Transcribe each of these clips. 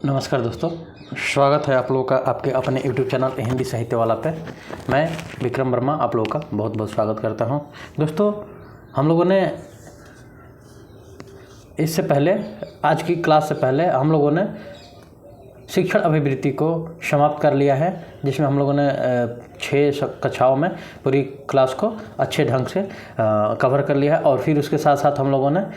नमस्कार दोस्तों, स्वागत है आप लोगों का आपके अपने YouTube चैनल हिंदी साहित्य वाला पे। मैं विक्रम वर्मा आप लोगों का बहुत बहुत स्वागत करता हूं। दोस्तों, हम लोगों ने इससे पहले आज की क्लास से पहले हम लोगों ने शिक्षण अभिवृत्ति को समाप्त कर लिया है, जिसमें हम लोगों ने 6 कक्षाओं में पूरी क्लास को अच्छे ढंग से कवर कर लिया है। और फिर उसके साथ साथ हम लोगों ने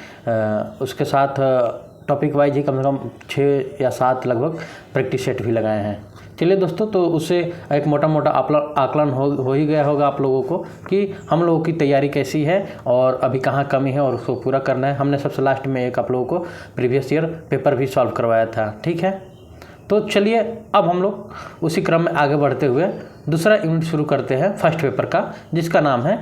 उसके साथ टॉपिक वाइज ही कम से कम 6 या 7 लगभग प्रैक्टिस सेट भी लगाए हैं। चलिए दोस्तों, तो उससे एक मोटा मोटा आकलन हो ही गया होगा आप लोगों को कि हम लोगों की तैयारी कैसी है और अभी कहाँ कमी है और उसको पूरा करना है। हमने सबसे लास्ट में एक आप लोगों को प्रीवियस ईयर पेपर भी सॉल्व करवाया था, ठीक है। तो चलिए अब हम लोग उसी क्रम में आगे बढ़ते हुए दूसरा यूनिट शुरू करते हैं फर्स्ट पेपर का, जिसका नाम है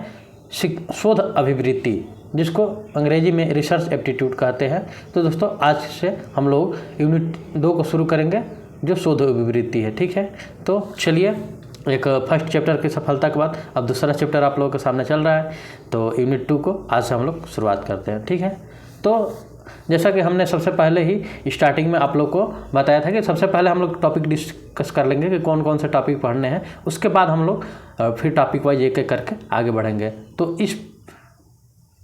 शोध अभिवृत्ति, जिसको अंग्रेजी में रिसर्च एप्टीट्यूड कहते हैं। तो दोस्तों, आज से हम लोग यूनिट 2 को शुरू करेंगे, जो शोध अभिवृत्ति है, ठीक है। तो चलिए, एक फर्स्ट चैप्टर की सफलता के बाद अब दूसरा चैप्टर आप लोगों के सामने चल रहा है, तो यूनिट 2 को आज से हम लोग शुरुआत करते हैं, ठीक है। तो जैसा कि हमने सबसे पहले ही स्टार्टिंग में आप लोग को बताया था कि सबसे पहले हम लोग टॉपिक डिस्कस कर लेंगे कि कौन कौन से टॉपिक पढ़ने हैं, उसके बाद हम लोग फिर टॉपिक वाइज एक एक करके आगे बढ़ेंगे। तो इस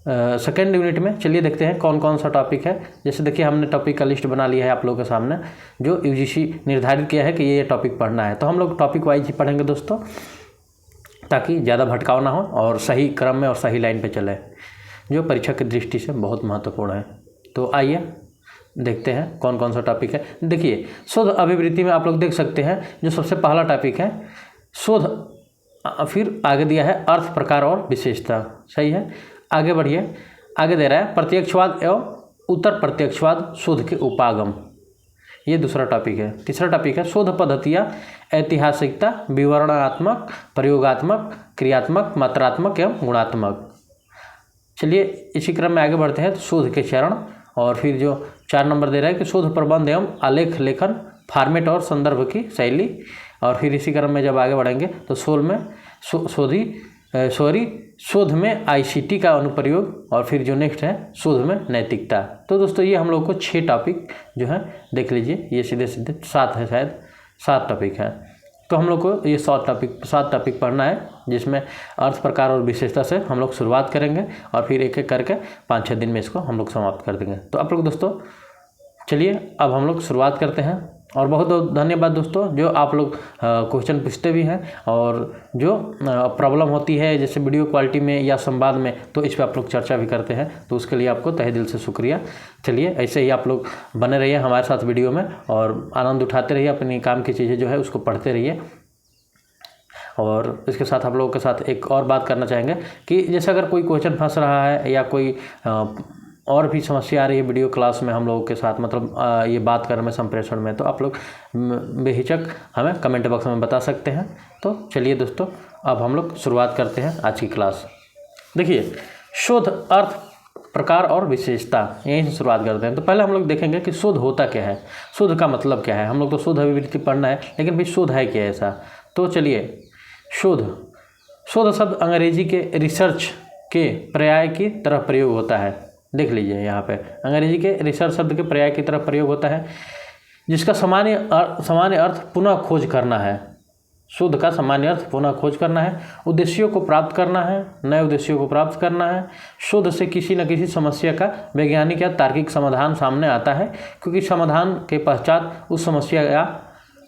सेकेंड यूनिट में चलिए देखते हैं कौन कौन सा टॉपिक है। जैसे देखिए, हमने टॉपिक का लिस्ट बना लिया है आप लोगों के सामने, जो यूजीसी निर्धारित किया है कि ये टॉपिक पढ़ना है। तो हम लोग टॉपिक वाइज ही पढ़ेंगे दोस्तों, ताकि ज़्यादा भटकाव ना हो और सही क्रम में और सही लाइन पे चले, जो परीक्षा की दृष्टि से बहुत महत्वपूर्ण है। तो आइए देखते हैं कौन कौन सा टॉपिक है। देखिए, शोध अभिवृत्ति में आप लोग देख सकते हैं जो सबसे पहला टॉपिक है शोध, फिर आगे दिया है अर्थ, प्रकार और विशेषता, सही है। आगे बढ़िए, आगे दे रहा है प्रत्यक्षवाद एवं उत्तर प्रत्यक्षवाद शोध के उपागम, ये दूसरा टॉपिक है। तीसरा टॉपिक है शोध पद्धतियाँ, ऐतिहासिकता, विवरणात्मक, प्रयोगात्मक, क्रियात्मक, मात्रात्मक एवं गुणात्मक। चलिए इसी क्रम में आगे बढ़ते हैं। तो शोध के चरण, और फिर जो 4 नंबर दे रहा है कि शोध प्रबंध एवं आलेख लेखन, फॉर्मेट और संदर्भ की शैली। और फिर इसी क्रम में जब आगे बढ़ेंगे तो 16 में शोध में आईसीटी का अनुप्रयोग, और फिर जो नेक्स्ट है शोध में नैतिकता। तो दोस्तों, ये हम लोग को 6 टॉपिक जो है देख लीजिए, ये सीधे 7 है, शायद 7 टॉपिक है। तो हम लोग को ये 7 टॉपिक पढ़ना है, जिसमें अर्थ, प्रकार और विशेषता से हम लोग शुरुआत करेंगे और फिर एक एक करके 5-6 दिन में इसको हम लोग समाप्त कर देंगे। तो आप लोग दोस्तों, चलिए अब हम लोग शुरुआत करते हैं। और बहुत बहुत धन्यवाद दोस्तों, जो आप लोग क्वेश्चन पूछते भी हैं और जो प्रॉब्लम होती है जैसे वीडियो क्वालिटी में या संवाद में, तो इस पर आप लोग चर्चा भी करते हैं, तो उसके लिए आपको तहे दिल से शुक्रिया। चलिए ऐसे ही आप लोग बने रहिए हमारे साथ वीडियो में और आनंद उठाते रहिए, अपनी काम की चीज़ें जो है उसको पढ़ते रहिए। और इसके साथ आप लोगों के साथ एक और बात करना चाहेंगे कि जैसे अगर कोई क्वेश्चन फंस रहा है या कोई और भी समस्या आ रही है वीडियो क्लास में हम लोगों के साथ, मतलब ये बात करने में, संप्रेषण में, तो आप लोग बेहिचक हमें कमेंट बॉक्स में बता सकते हैं। तो चलिए दोस्तों, अब हम लोग शुरुआत करते हैं आज की क्लास। देखिए, शोध, अर्थ, प्रकार और विशेषता, यहीं से शुरुआत करते हैं। तो पहले हम लोग देखेंगे कि शोध होता क्या है, शोध का मतलब क्या है। हम लोग तो शोध अभिवृत्ति पढ़ना है, लेकिन भाई शोध है क्या ऐसा। तो चलिए, शोध शब्द अंग्रेजी के रिसर्च के पर्याय की तरह प्रयोग होता है। देख लीजिए यहाँ पे, अंग्रेजी के रिसर्च शब्द के पर्याय की तरफ प्रयोग होता है, जिसका सामान्य अर्थ पुनः खोज करना है। शोध का सामान्य अर्थ पुनः खोज करना है, उद्देश्यों को प्राप्त करना है, नए उद्देश्यों को प्राप्त करना है। शोध से किसी न किसी समस्या का वैज्ञानिक या तार्किक समाधान सामने आता है, क्योंकि समाधान के पश्चात उस समस्या या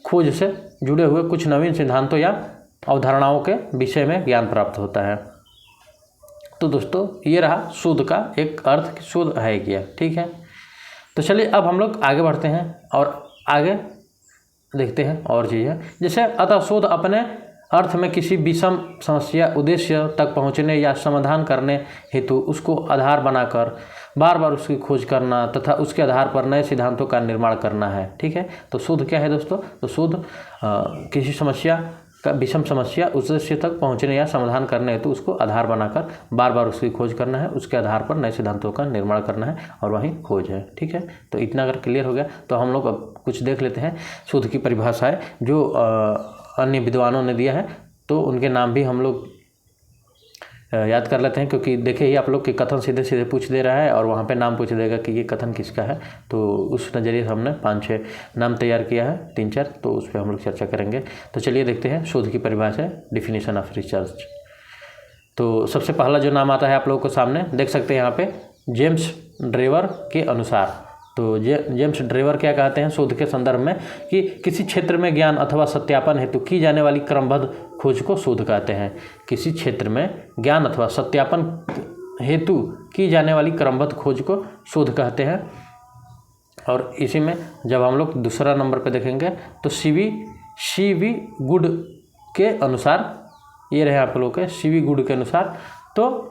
खोज से जुड़े हुए कुछ नवीन सिद्धांतों या अवधारणाओं के विषय में ज्ञान प्राप्त होता है। तो दोस्तों, ये रहा शोध का एक अर्थ कि शोध है क्या, ठीक है। तो चलिए अब हम लोग आगे बढ़ते हैं और आगे देखते हैं और चीज़ें। जैसे अतः शोध अपने अर्थ में किसी विषम समस्या उद्देश्य तक पहुंचने या समाधान करने हेतु उसको आधार बनाकर बार बार उसकी खोज करना तथा उसके आधार पर नए सिद्धांतों का निर्माण करना है, ठीक है। तो शोध क्या है दोस्तों? तो शोध किसी समस्या का विषम समस्या उद्देश्य तक पहुंचने या समाधान करने हेतु उसको आधार बनाकर बार बार उसकी खोज करना है, उसके आधार पर नए सिद्धांतों का निर्माण करना है, और वही खोज है, ठीक है। तो इतना अगर क्लियर हो गया तो हम लोग अब कुछ देख लेते हैं शोध की परिभाषाएं जो अन्य विद्वानों ने दिया है, तो उनके नाम भी हम लोग याद कर लेते हैं, क्योंकि देखिए ही आप लोग कि कथन सीधे सीधे पूछ दे रहा है और वहाँ पे नाम पूछ देगा कि ये कथन किसका है। तो उस नज़रिए से हमने 5-6 नाम तैयार किया है, 3-4, तो उस पर हम लोग चर्चा करेंगे। तो चलिए देखते हैं शोध की परिभाषा, डिफिनीशन ऑफ रिसर्च। तो सबसे पहला जो नाम आता है आप लोगों को सामने देख सकते हैं यहाँ पे, जेम्स ड्रेवर के अनुसार। तो जेम्स ड्रेवर क्या कहते हैं शोध के संदर्भ में कि किसी क्षेत्र में ज्ञान अथवा सत्यापन हेतु की जाने वाली क्रमबद्ध खोज को शोध कहते हैं। किसी क्षेत्र में ज्ञान अथवा सत्यापन हेतु की जाने वाली क्रमबद्ध खोज को शोध कहते हैं। और इसी में जब हम लोग दूसरा नंबर पे देखेंगे तो सी.वी. गुड के अनुसार, ये रहे आप लोग के सी.वी. गुड के अनुसार, तो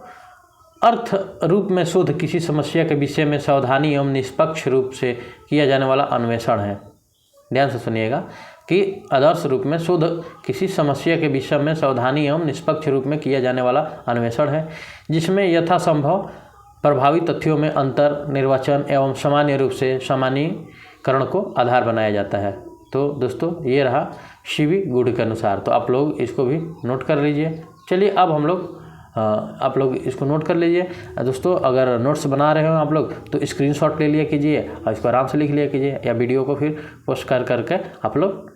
अर्थ रूप में शोध किसी समस्या के विषय में सावधानी एवं निष्पक्ष रूप से किया जाने वाला अन्वेषण है। ध्यान से सुनिएगा कि आदर्श रूप में शोध किसी समस्या के विषय में सावधानी एवं निष्पक्ष रूप में किया जाने वाला अन्वेषण है, जिसमें यथासंभव प्रभावी तथ्यों में अंतर, निर्वाचन एवं सामान्य रूप से सामान्यीकरण को आधार बनाया जाता है। तो दोस्तों ये रहा सी.वी. गुड के अनुसार, तो आप लोग इसको भी नोट कर लीजिए। चलिए अब हम लोग आप लोग इसको नोट कर लीजिए। दोस्तों अगर नोट्स बना रहे हो आप लोग तो स्क्रीनशॉट ले लिया कीजिए और इसको आराम से लिख लिया कीजिए, या वीडियो को फिर पोस्ट करके आप लोग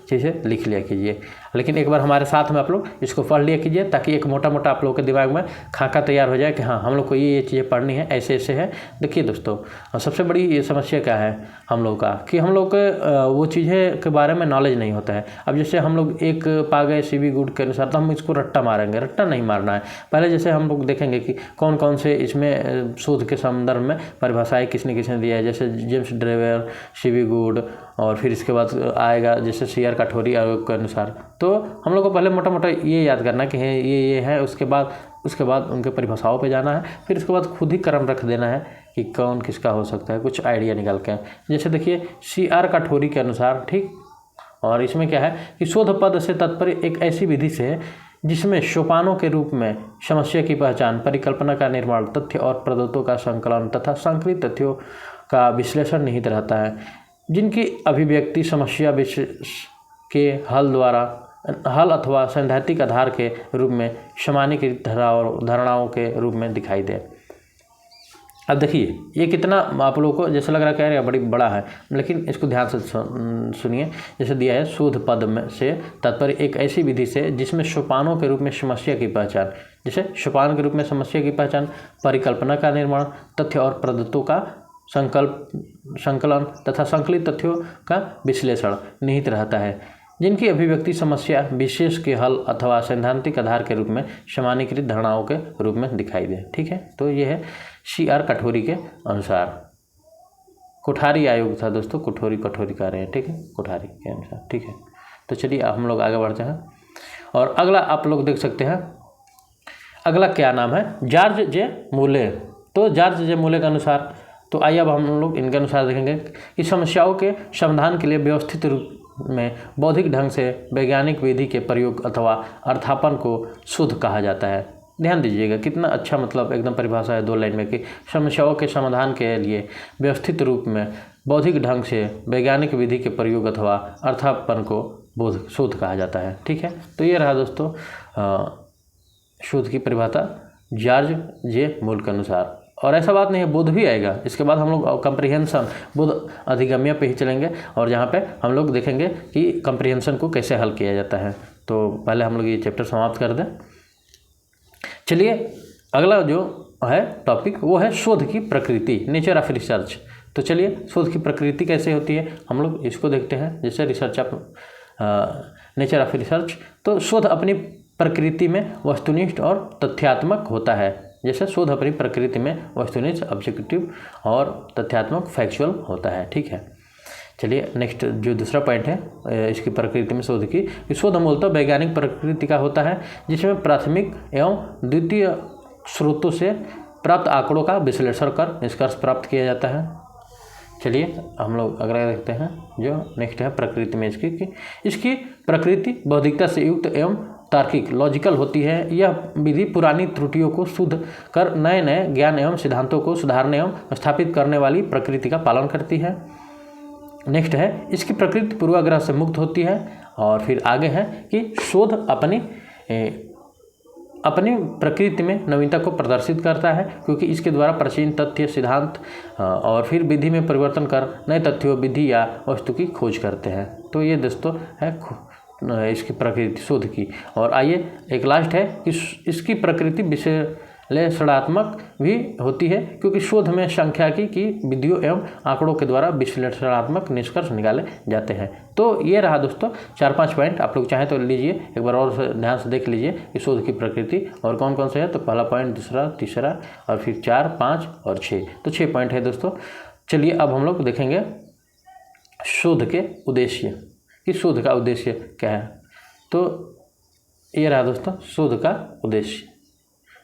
चीज़ें लिख लिया कीजिए। लेकिन एक बार हमारे साथ में आप लोग इसको पढ़ लिया कीजिए, ताकि एक मोटा मोटा आप लोगों के दिमाग में खाका तैयार हो जाए कि हाँ हम लोग को ये चीज़ें पढ़नी है, ऐसे ऐसे है। देखिए दोस्तों सबसे बड़ी ये समस्या क्या है हम लोग का, कि हम लोग के वो चीज़ें के बारे में नॉलेज नहीं होता है। अब जैसे हम लोग एक पा गए सी.वी. गुड के अनुसार, तो हम इसको रट्टा मारेंगे, रट्टा नहीं मारना है। पहले जैसे हम लोग देखेंगे कि कौन कौन से इसमें शोध के संदर्भ में परिभाषाएँ किसने किसने दिया है, जैसे जेम्स ड्रेवर, सी.वी. गुड, और फिर इसके बाद आएगा जैसे C.R. कठोरी आयोग के अनुसार। तो हम लोग को पहले मोटा मोटा ये याद करना कि ये है, उसके बाद उनके परिभाषाओं पे जाना है, फिर उसके बाद खुद ही क्रम रख देना है कि कौन किसका हो सकता है, कुछ आइडिया निकाल के। जैसे देखिए C.R. कठोरी के अनुसार, ठीक, और इसमें क्या है कि शोध पद से तात्पर्य एक ऐसी विधि से है जिसमें सोपानों के रूप में समस्या की पहचान, परिकल्पना का निर्माण, तथ्य और प्रदत्तों का संकलन तथा संकलित तथ्यों का विश्लेषण निहित रहता है, जिनकी अभिव्यक्ति समस्या के हल अथवा सैद्धांतिक आधार के रूप में सामान्यीकृत धारणाओं के रूप में दिखाई दे। अब देखिए ये कितना आप लोगों को जैसे लग रहा है कि बड़ी बड़ा है, लेकिन इसको ध्यान से सुनिए। जैसे दिया है शोध पद में से तात्पर्य एक ऐसी विधि से जिसमें सोपानों के रूप में समस्या की पहचान, जैसे सोपान के रूप में समस्या की पहचान, परिकल्पना का निर्माण, तथ्य और प्रदत्तों का संकलन तथा संकलित तथ्यों का विश्लेषण निहित रहता है, जिनकी अभिव्यक्ति समस्या विशेष के हल अथवा सैद्धांतिक आधार के रूप में सामान्यीकृत धारणाओं के रूप में दिखाई दे। ठीक है, तो ये है C.R. कठोरी के अनुसार। कोठारी आयोग था दोस्तों, कठोरी कह रहे हैं, ठीक है, कोठारी के अनुसार। ठीक है, तो चलिए हम लोग आगे बढ़ते हैं। और अगला आप लोग देख सकते हैं, अगला क्या नाम है, जॉर्ज जे मूले। तो जॉर्ज जे मूले के अनुसार, तो आइए अब हम लोग इनके अनुसार देखेंगे कि समस्याओं के समाधान के लिए व्यवस्थित रूप में बौद्धिक ढंग से वैज्ञानिक विधि के प्रयोग अथवा अर्थापन को शोध कहा जाता है। ध्यान दीजिएगा कितना अच्छा मतलब एकदम परिभाषा है 2 लाइन में, कि समस्याओं के समाधान के लिए व्यवस्थित रूप में बौद्धिक ढंग से वैज्ञानिक विधि के प्रयोग अथवा अर्थापन को शोध कहा जाता है। ठीक है, तो ये रहा दोस्तों शोध की परिभाषा जॉर्ज जे मूल के अनुसार। और ऐसा बात नहीं है, बोध भी आएगा इसके बाद। हम लोग कम्प्रिहेंशन बोध अधिगम्य पे ही चलेंगे, और जहाँ पे हम लोग देखेंगे कि कम्प्रिहेंशन को कैसे हल किया जाता है। तो पहले हम लोग ये चैप्टर समाप्त कर दें। चलिए अगला जो है टॉपिक वो है शोध की प्रकृति, नेचर ऑफ रिसर्च। तो चलिए शोध की प्रकृति कैसे होती है हम लोग इसको देखते हैं। जैसे research of nature of research, तो शोध अपनी प्रकृति में वस्तुनिष्ठ और तथ्यात्मक होता है। जैसे शोध अपनी प्रकृति में वस्तुनिष्ठ, ऑब्जेक्टिव और तथ्यात्मक, फैक्चुअल होता है। ठीक है, चलिए नेक्स्ट जो दूसरा पॉइंट है इसकी प्रकृति में शोध की, शोध मूलतः वैज्ञानिक प्रकृति का होता है, जिसमें प्राथमिक एवं द्वितीय स्रोतों से प्राप्त आंकड़ों का विश्लेषण कर निष्कर्ष प्राप्त किया जाता है। चलिए हम लोग अगला देखते हैं जो नेक्स्ट है प्रकृति में इसकी, कि इसकी प्रकृति बौद्धिकता से युक्त एवं तार्किक, लॉजिकल होती है। यह विधि पुरानी त्रुटियों को शुद्ध कर नए नए ज्ञान एवं सिद्धांतों को सुधारने एवं स्थापित करने वाली प्रकृति का पालन करती है। नेक्स्ट है इसकी प्रकृति पूर्वाग्रह से मुक्त होती है। और फिर आगे है कि शोध अपनी प्रकृति में नवीनता को प्रदर्शित करता है, क्योंकि इसके द्वारा प्राचीन तथ्य, सिद्धांत और फिर विधि में परिवर्तन कर नए तथ्यों, विधि या वस्तु की खोज करते हैं। तो ये दोस्तों है इसकी प्रकृति शोध की। और आइए एक लास्ट है कि इसकी प्रकृति विश्लेषणात्मक भी होती है, क्योंकि शोध में सांख्यिकी की विधियों एवं आंकड़ों के द्वारा विश्लेषणात्मक निष्कर्ष निकाले जाते हैं। तो ये रहा दोस्तों 4-5 पॉइंट, आप लोग चाहें तो लीजिए एक बार और ध्यान से देख लीजिए कि शोध की प्रकृति और कौन कौन से है। तो पहला पॉइंट, दूसरा, तीसरा और फिर 4, 5 और 6, तो 6 पॉइंट है दोस्तों। चलिए अब हम लोग देखेंगे शोध के उद्देश्य कि शोध का उद्देश्य क्या है। तो ये रहा दोस्तों शोध का उद्देश्य।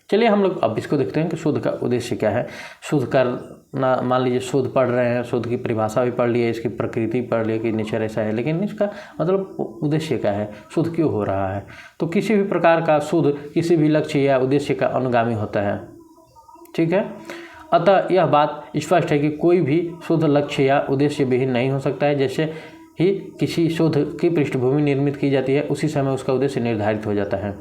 चलिए हम लोग अब इसको देखते हैं कि शोध का उद्देश्य क्या है। शोध करना, मान लीजिए शोध पढ़ रहे हैं, शोध की परिभाषा भी पढ़ ली है, इसकी प्रकृति पढ़ ली कि नेचर ऐसा है, लेकिन इसका मतलब उद्देश्य क्या है, शोध क्यों हो रहा है। तो किसी भी प्रकार का शोध किसी भी लक्ष्य या उद्देश्य का अनुगामी होता है, ठीक है। अतः यह बात स्पष्ट है कि कोई भी शोध लक्ष्य या उद्देश्य विहीन नहीं हो सकता है। जैसे ही किसी शोध की पृष्ठभूमि निर्मित की जाती है, उसी समय उसका उद्देश्य निर्धारित हो जाता है।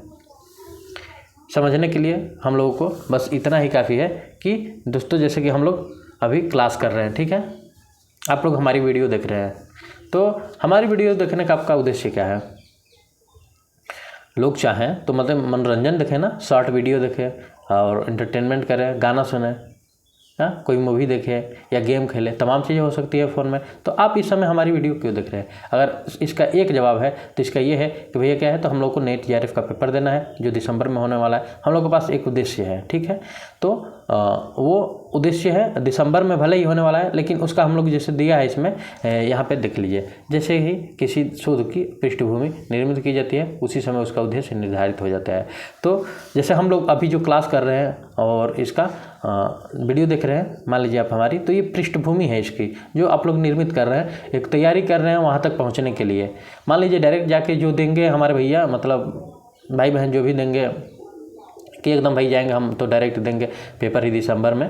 समझने के लिए हम लोगों को बस इतना ही काफ़ी है कि दोस्तों जैसे कि हम लोग अभी क्लास कर रहे हैं, ठीक है, आप लोग हमारी वीडियो देख रहे हैं, तो हमारी वीडियो देखने का आपका उद्देश्य क्या है। लोग चाहें तो मतलब मनोरंजन देखें ना, शॉर्ट वीडियो देखें और एंटरटेनमेंट करें, गाना सुने, हाँ, कोई मूवी देखे या गेम खेले, तमाम चीज़ें हो सकती है फ़ोन में। तो आप इस समय हमारी वीडियो क्यों देख रहे हैं। अगर इसका एक जवाब है तो इसका ये है कि भैया क्या है, तो हम लोग को नेट JRF का पेपर देना है जो दिसंबर में होने वाला है। हम लोग के पास एक उद्देश्य है, ठीक है। तो वो उद्देश्य है दिसंबर में भले ही होने वाला है, लेकिन उसका हम लोग जैसे दिया है इसमें, यहाँ पे देख लीजिए। जैसे ही किसी शोध की पृष्ठभूमि निर्मित की जाती है, उसी समय उसका उद्देश्य निर्धारित हो जाता है। तो जैसे हम लोग अभी जो क्लास कर रहे हैं और इसका वीडियो देख रहे हैं, मान लीजिए आप हमारी, तो ये पृष्ठभूमि है इसकी जो आप लोग निर्मित कर रहे हैं, एक तैयारी कर रहे हैं वहाँ तक पहुँचने के लिए। मान लीजिए डायरेक्ट जाके जो देंगे हमारे भैया, मतलब भाई बहन जो भी देंगे कि एकदम भाई जाएंगे हम तो डायरेक्ट देंगे पेपर ही दिसंबर में,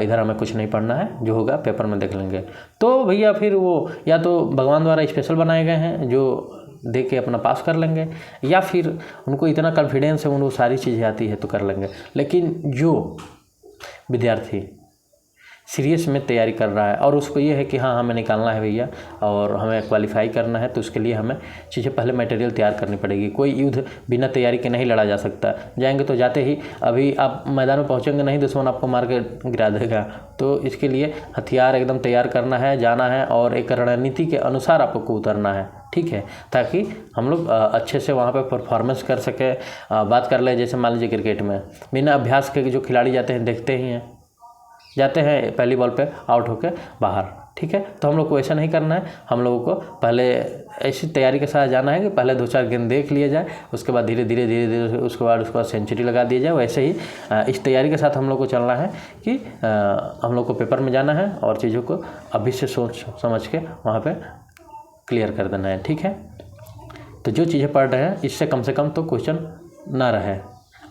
इधर हमें कुछ नहीं पढ़ना है, जो होगा पेपर में देख लेंगे। तो भैया फिर वो या तो भगवान द्वारा स्पेशल बनाए गए हैं जो दे के अपना पास कर लेंगे, या फिर उनको इतना कॉन्फिडेंस है, उनको सारी चीज़ें आती है तो कर लेंगे। लेकिन जो विद्यार्थी सीरियस में तैयारी कर रहा है और उसको ये है कि हाँ हमें निकालना है भैया और हमें क्वालिफाई करना है, तो उसके लिए हमें चीज़ें पहले मटेरियल तैयार करनी पड़ेगी। कोई युद्ध बिना तैयारी के नहीं लड़ा जा सकता। जाएंगे तो जाते ही अभी आप मैदान में पहुंचेंगे नहीं, दुश्मन आपको मार के गिरा देगा। तो इसके लिए हथियार एकदम तैयार करना है, जाना है और एक रणनीति के अनुसार आपको उतरना है, ठीक है, ताकि हम लोग अच्छे से वहाँ पर परफॉर्मेंस कर सके। बात कर ले जैसे मान लीजिए क्रिकेट में बिना अभ्यास के जो खिलाड़ी जाते हैं, देखते ही हैं, जाते हैं पहली बॉल पे आउट होकर बाहर, ठीक है। तो हम लोग को ऐसा नहीं करना है। हम लोगों को पहले ऐसी तैयारी के साथ जाना है कि पहले 2-4 गेंद देख लिए जाए, उसके बाद धीरे धीरे उसके बाद सेंचुरी लगा दिया जाए। वैसे ही इस तैयारी के साथ हम लोग को चलना है कि हम लोग को पेपर में जाना है और चीज़ों को अभी से सोच समझ के वहाँ पर क्लियर कर देना है, ठीक है। तो जो चीज़ें पढ़ रहे हैं इससे कम से कम तो क्वेश्चन ना रहे।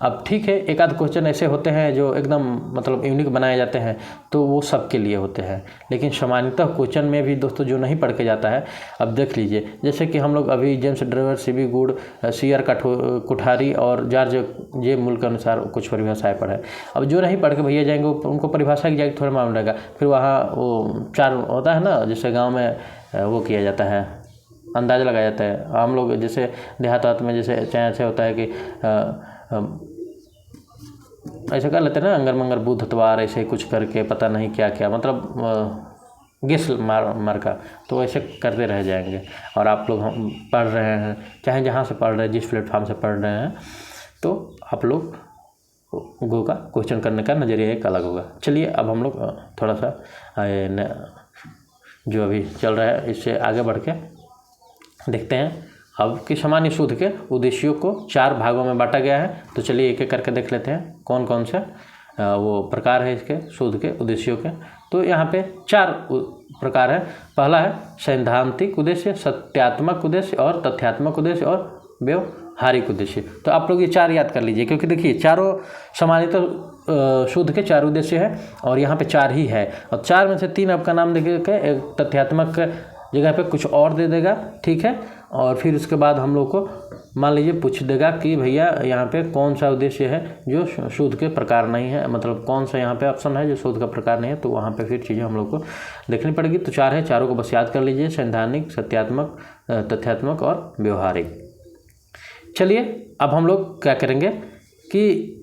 अब ठीक है, एक आध क्वेश्चन ऐसे होते हैं जो एकदम मतलब यूनिक बनाए जाते हैं, तो वो सबके लिए होते हैं। लेकिन सामान्यतः क्वेश्चन में भी दोस्तों जो नहीं पढ़ के जाता है, अब देख लीजिए जैसे कि हम लोग अभी James Drever, CB good, CR Kuthari और जॉर्ज जे मुल के अनुसार कुछ परिभाषाएँ पढ़े। अब जो नहीं पढ़ के भैया जाएंगे उनको परिभाषा की जाएगी थोड़ा मालूम रहेगा। फिर वहाँ वो 4 होता है ना, जैसे गाँव में वो किया जाता है, अंदाज़ा लगाया जाता है। हम लोग जैसे देहात में जैसे चाहे ऐसे होता है कि ऐसे कर लेते हैं ना, अंगर मंगर बुध अतवार ऐसे कुछ करके पता नहीं क्या क्या, मतलब गेस मार का, तो ऐसे करते रह जाएंगे। और आप लोग हम पढ़ रहे हैं, चाहे जहाँ से पढ़ रहे हैं, जिस प्लेटफॉर्म से पढ़ रहे हैं, तो आप लोग गो का क्वेश्चन करने का नज़रिया एक अलग होगा। चलिए अब हम लोग थोड़ा सा जो अभी चल रहा है इससे आगे बढ़ के देखते हैं। अब कि सामान्य शोध के उद्देश्यों को 4 भागों में बांटा गया है, तो चलिए एक एक करके देख लेते हैं कौन कौन से वो प्रकार है इसके शोध के उद्देश्यों के। तो यहाँ पे 4 प्रकार है। पहला है सैद्धांतिक उद्देश्य, सत्यात्मक उद्देश्य और तथ्यात्मक उद्देश्य और व्यवहारिक उद्देश्य। तो आप लोग ये 4 याद कर लीजिए, क्योंकि देखिए चारों सामान्यतः शोध के 4 उद्देश्य है और यहाँ पे 4 ही है। और 4 में से 3 आपका नाम देखे, एक तथ्यात्मक जगह पे कुछ और दे देगा, ठीक है, और फिर उसके बाद हम लोग को मान लीजिए पूछ देगा कि भैया यहाँ पे कौन सा उद्देश्य है जो शोध के प्रकार नहीं है, मतलब कौन सा यहाँ पे ऑप्शन है जो शोध का प्रकार नहीं है, तो वहाँ पे फिर चीज़ें हम लोग को देखनी पड़ेगी। तो 4 है, चारों को बस याद कर लीजिए, सैद्धांतिक, सत्यात्मक, तथ्यात्मक और व्यवहारिक। चलिए अब हम लोग क्या करेंगे कि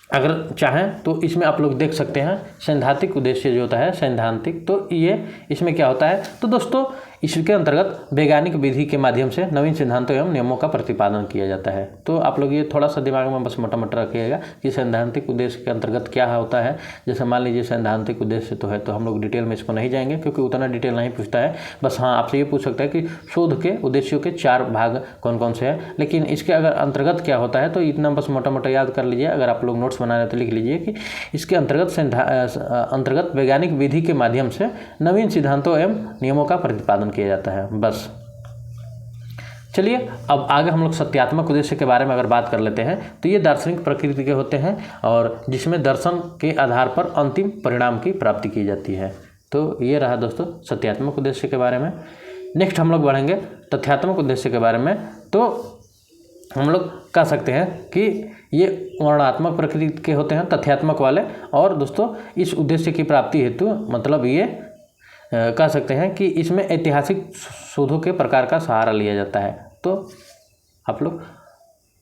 अगर चाहें तो इसमें आप लोग देख सकते हैं सैद्धांतिक उद्देश्य जो होता है सैद्धांतिक, तो ये इसमें क्या होता है, तो दोस्तों इसके अंतर्गत वैज्ञानिक विधि के माध्यम से नवीन सिद्धांतों एवं नियमों का प्रतिपादन किया जाता है। तो आप लोग ये थोड़ा सा दिमाग में बस मोटा मोटा रखिएगा कि सैद्धांतिक उद्देश्य के अंतर्गत क्या होता है। जैसे मान लीजिए सैद्धांतिक उद्देश्य तो है, तो हम लोग डिटेल में इसको नहीं जाएंगे क्योंकि उतना डिटेल नहीं पूछता है। बस हाँ आपसे ये पूछ सकता है कि शोध के उद्देश्यों के 4 भाग कौन कौन से हैं, लेकिन इसके अगर अंतर्गत क्या होता है तो इतना बस मोटा मोटा याद कर लीजिए। अगर आप लोग नोट्स बना रहे तो लिख लीजिए कि इसके अंतर्गत वैज्ञानिक विधि के माध्यम से नवीन सिद्धांतों एवं नियमों का प्रतिपादन किया जाता है। बस चलिए अब आगे हम लोग सत्यात्मक उद्देश्य के बारे में अगर बात कर लेते हैं तो ये दार्शनिक प्रकृति के होते हैं और जिसमें दर्शन के आधार पर अंतिम परिणाम की प्राप्ति की जाती है। तो ये रहा दोस्तों सत्यात्मक उद्देश्य के बारे में। नेक्स्ट हम लोग बढ़ेंगे तथ्यात्मक उद्देश्य के बारे में। तो हम लोग कह सकते हैं कि ये वर्णनात्मक प्रकृति के होते हैं तथ्यात्मक वाले, और दोस्तों इस उद्देश्य की प्राप्ति हेतु मतलब ये कह सकते हैं कि इसमें ऐतिहासिक शोधों के प्रकार का सहारा लिया जाता है। तो आप लोग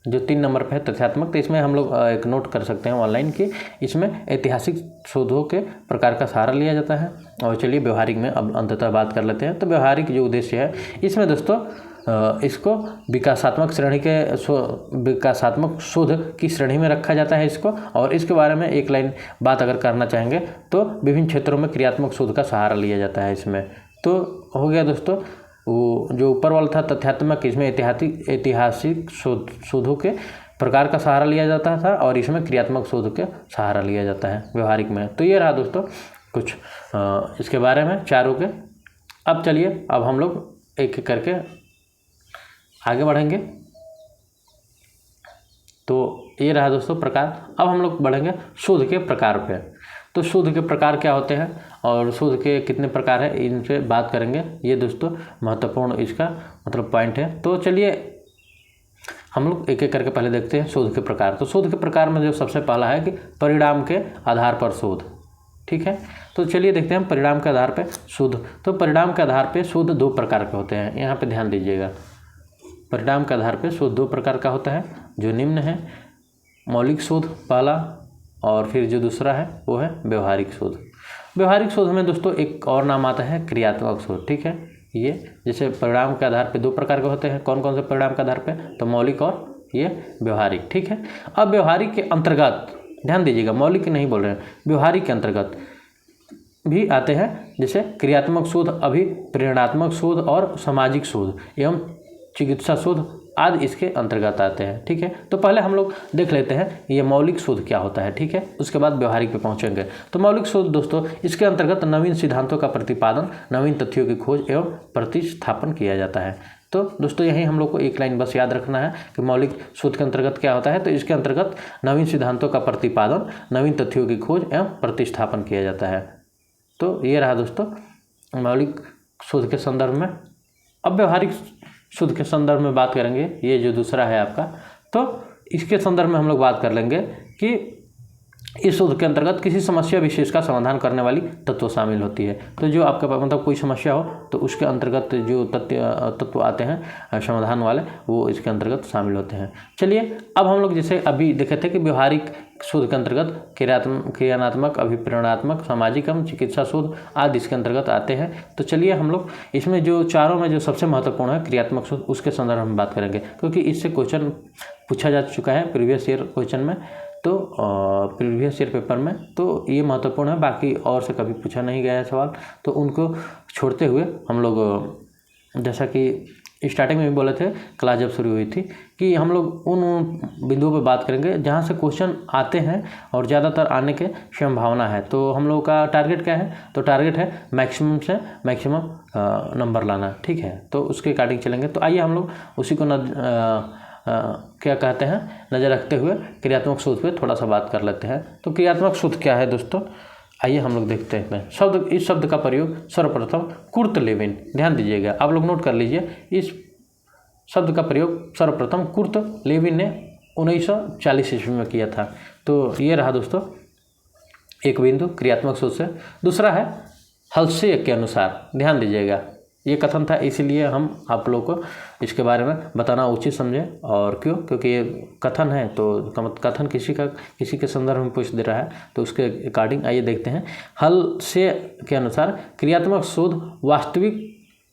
जो 3 नंबर पे है तथ्यात्मक, तो इसमें हम लोग एक नोट कर सकते हैं ऑनलाइन कि इसमें ऐतिहासिक शोधों के प्रकार का सहारा लिया जाता है। और चलिए व्यवहारिक में अब अंततः बात कर लेते हैं। तो व्यवहारिक जो उद्देश्य है इसमें दोस्तों इसको विकासात्मक शोध की श्रेणी में रखा जाता है इसको। और इसके बारे में एक लाइन बात अगर करना चाहेंगे तो विभिन्न क्षेत्रों में क्रियात्मक शोध का सहारा लिया जाता है इसमें। तो हो गया दोस्तों वो जो ऊपर वाला था तथ्यात्मक, इसमें ऐतिहासिक शोधों के प्रकार का सहारा लिया जाता था और इसमें क्रियात्मक शोध के सहारा लिया जाता है व्यवहारिक में। तो ये रहा दोस्तों कुछ इसके बारे में चारों के। अब चलिए अब हम लोग एक एक करके आगे बढ़ेंगे। तो ये रहा दोस्तों प्रकार। अब हम लोग बढ़ेंगे शोध के प्रकार पे। तो शोध के प्रकार क्या होते हैं और शोध के कितने प्रकार हैं इन पे बात करेंगे। ये दोस्तों महत्वपूर्ण इसका मतलब पॉइंट है। तो चलिए हम लोग एक एक करके पहले देखते हैं शोध के प्रकार। तो शोध के प्रकार में जो सबसे पहला है कि परिणाम के आधार पर शोध। ठीक है, तो चलिए देखते हैं परिणाम के आधार पर शोध। तो परिणाम के आधार पर शोध 2 प्रकार के होते हैं, यहाँ पे ध्यान दीजिएगा। परिणाम के आधार पर शोध 2 प्रकार का होता है जो निम्न है, मौलिक शोध पहला, और फिर जो दूसरा है वो है व्यवहारिक शोध। व्यवहारिक शोध में दोस्तों एक और नाम आता है क्रियात्मक शोध। ठीक है, ये जैसे परिणाम के आधार पे 2 प्रकार के होते हैं। कौन कौन से परिणाम के आधार पे, तो मौलिक और ये व्यवहारिक। ठीक है, अब व्यवहारिक के अंतर्गत ध्यान दीजिएगा, मौलिक नहीं बोल रहे हैं, व्यवहारिक के अंतर्गत भी आते हैं जैसे क्रियात्मक शोध, अभिप्रेरणात्मक शोध और सामाजिक शोध एवं चिकित्सा शोध आदि इसके अंतर्गत आते हैं। ठीक है, तो पहले हम लोग देख लेते हैं ये मौलिक शोध क्या होता है। ठीक है, उसके बाद व्यवहारिक पे पहुंचेंगे। तो मौलिक शोध दोस्तों इसके अंतर्गत नवीन सिद्धांतों का प्रतिपादन, नवीन तथ्यों की खोज एवं प्रतिस्थापन किया जाता है। तो दोस्तों यहीं हम लोग को एक लाइन बस याद रखना है कि मौलिक शोध के अंतर्गत क्या होता है। तो इसके अंतर्गत नवीन सिद्धांतों का प्रतिपादन, नवीन तथ्यों की खोज एवं प्रतिस्थापन किया जाता है। तो ये रहा दोस्तों मौलिक शोध के संदर्भ में। अब व्यवहारिक शोध के संदर्भ में बात करेंगे, ये जो दूसरा है आपका, तो इसके संदर्भ में हम लोग बात कर लेंगे कि इस शोध के अंतर्गत किसी समस्या विशेष का समाधान करने वाली तत्व शामिल होती है। तो जो आपके पास मतलब कोई समस्या हो तो उसके अंतर्गत जो तत्व आते हैं समाधान वाले, वो इसके अंतर्गत शामिल होते हैं। चलिए अब हम लोग जैसे अभी देखे थे कि व्यवहारिक शोध के अंतर्गत क्रियात्मक, अभिप्रेरणात्मक, सामाजिक एवं चिकित्सा शोध आदि इसके अंतर्गत आते हैं। तो चलिए हम लोग इसमें जो चारों में जो सबसे महत्वपूर्ण है क्रियात्मक शोध, उसके संदर्भ में बात करेंगे क्योंकि इससे क्वेश्चन पूछा जा चुका है प्रीवियस ईयर क्वेश्चन में, तो प्रीवियस ईयर पेपर में। तो ये महत्वपूर्ण है, बाकी और से कभी पूछा नहीं गया है सवाल। तो उनको छोड़ते हुए हम लोग जैसा कि स्टार्टिंग में भी बोले थे क्लास जब शुरू हुई थी कि हम लोग उन बिंदुओं पे बात करेंगे जहाँ से क्वेश्चन आते हैं और ज़्यादातर आने के संभावना है। तो हम लोगों का टारगेट क्या है, तो टारगेट है मैक्सिमम से मैक्सिमम नंबर लाना। ठीक है, तो उसके अकॉर्डिंग चलेंगे। तो आइए हम लोग उसी को क्या कहते हैं नज़र रखते हुए क्रियात्मक शोध पे थोड़ा सा बात कर लेते हैं। तो क्रियात्मक शोध क्या है दोस्तों, आइए हम लोग देखते हैं। इस शब्द का प्रयोग सर्वप्रथम कुर्ट लेविन, ध्यान दीजिएगा, आप लोग नोट कर लीजिए, इस शब्द का प्रयोग सर्वप्रथम कुर्ट लेविन ने 1940 ईस्वी में किया था। तो ये रहा दोस्तों एक बिंदु क्रियात्मक सोच से। दूसरा है हल्से के अनुसार, ध्यान दीजिएगा ये कथन था, इसीलिए हम आप लोगों को इसके बारे में बताना उचित समझे। और क्यों? क्योंकि ये कथन है तो कथन किसी के संदर्भ में पूछ दे रहा है, तो उसके अकॉर्डिंग आइए देखते हैं। हल्से के अनुसार क्रियात्मक शोध वास्तविक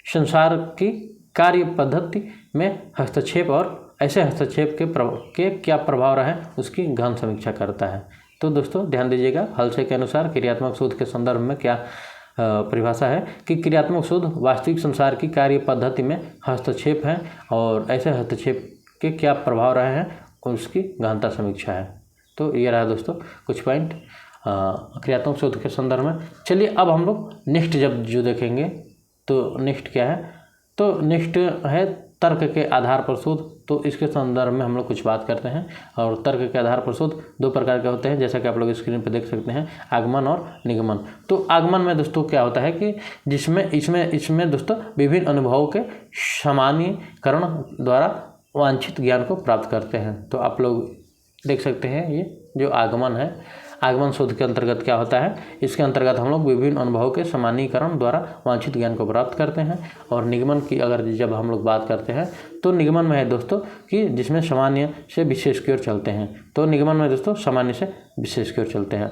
संसार की कार्य पद्धति में हस्तक्षेप और ऐसे हस्तक्षेप के क्या प्रभाव रहे उसकी गहन समीक्षा करता है। तो दोस्तों ध्यान दीजिएगा, हल्से के अनुसार क्रियात्मक शोध के संदर्भ में क्या परिभाषा है कि क्रियात्मक शोध वास्तविक संसार की कार्य पद्धति में हस्तक्षेप है और ऐसे हस्तक्षेप के क्या प्रभाव रहे हैं उसकी गहनता समीक्षा है। तो ये रहा दोस्तों कुछ पॉइंट क्रियात्मक शोध के संदर्भ में। चलिए अब हम लोग नेक्स्ट जब जो देखेंगे तो नेक्स्ट क्या है, तो नेक्स्ट है तर्क के आधार पर शोध। तो इसके संदर्भ में हम लोग कुछ बात करते हैं। और तर्क के आधार पर शोध दो प्रकार के होते हैं, जैसा कि आप लोग स्क्रीन पर देख सकते हैं, आगमन और निगमन। तो आगमन में दोस्तों क्या होता है कि जिसमें इसमें दोस्तों विभिन्न अनुभवों के सामान्यीकरण द्वारा वांछित ज्ञान को प्राप्त करते हैं। तो आप लोग देख सकते हैं ये जो आगमन है, आगमन शोध के अंतर्गत क्या होता है, इसके अंतर्गत हम लोग विभिन्न अनुभवों के सामान्यीकरण द्वारा वांछित ज्ञान को प्राप्त करते हैं। और निगमन की अगर जब हम लोग बात करते हैं तो निगमन में है दोस्तों कि जिसमें सामान्य से विशेष की ओर चलते हैं। तो निगमन में दोस्तों सामान्य से विशेष की ओर चलते हैं।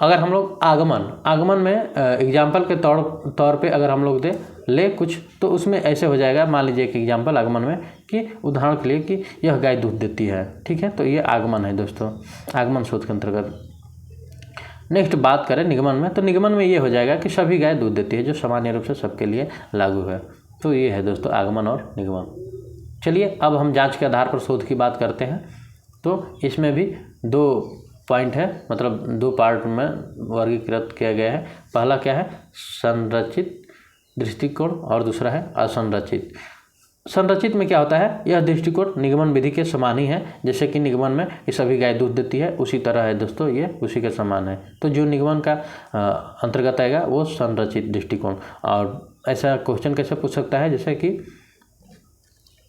अगर हम लोग आगमन में एग्जाम्पल के तौर पे अगर हम लोग ले कुछ, तो उसमें ऐसे हो जाएगा, मान लीजिए एक एग्जाम्पल आगमन में कि उदाहरण के लिए कि यह गाय दूध देती है, ठीक है, तो ये आगमन है दोस्तों, आगमन शोध के अंतर्गत। नेक्स्ट बात करें निगमन में, तो निगमन में ये हो जाएगा कि सभी गाय दूध देती है, जो सामान्य रूप से सबके लिए लागू है। तो ये है दोस्तों आगमन और निगमन। चलिए अब हम जाँच के आधार पर शोध की बात करते हैं। तो इसमें भी दो पॉइंट है, मतलब दो पार्ट में वर्गीकृत किया गया है। पहला क्या है, संरचित दृष्टिकोण और दूसरा है असंरचित। संरचित में क्या होता है, यह दृष्टिकोण निगमन विधि के समान ही है। जैसे कि निगमन में ये सभी गाय दूध देती है, उसी तरह है दोस्तों ये उसी के समान है। तो जो निगमन का अंतर्गत आएगा वो संरचित दृष्टिकोण। और ऐसा क्वेश्चन कैसे पूछ सकता है, जैसे कि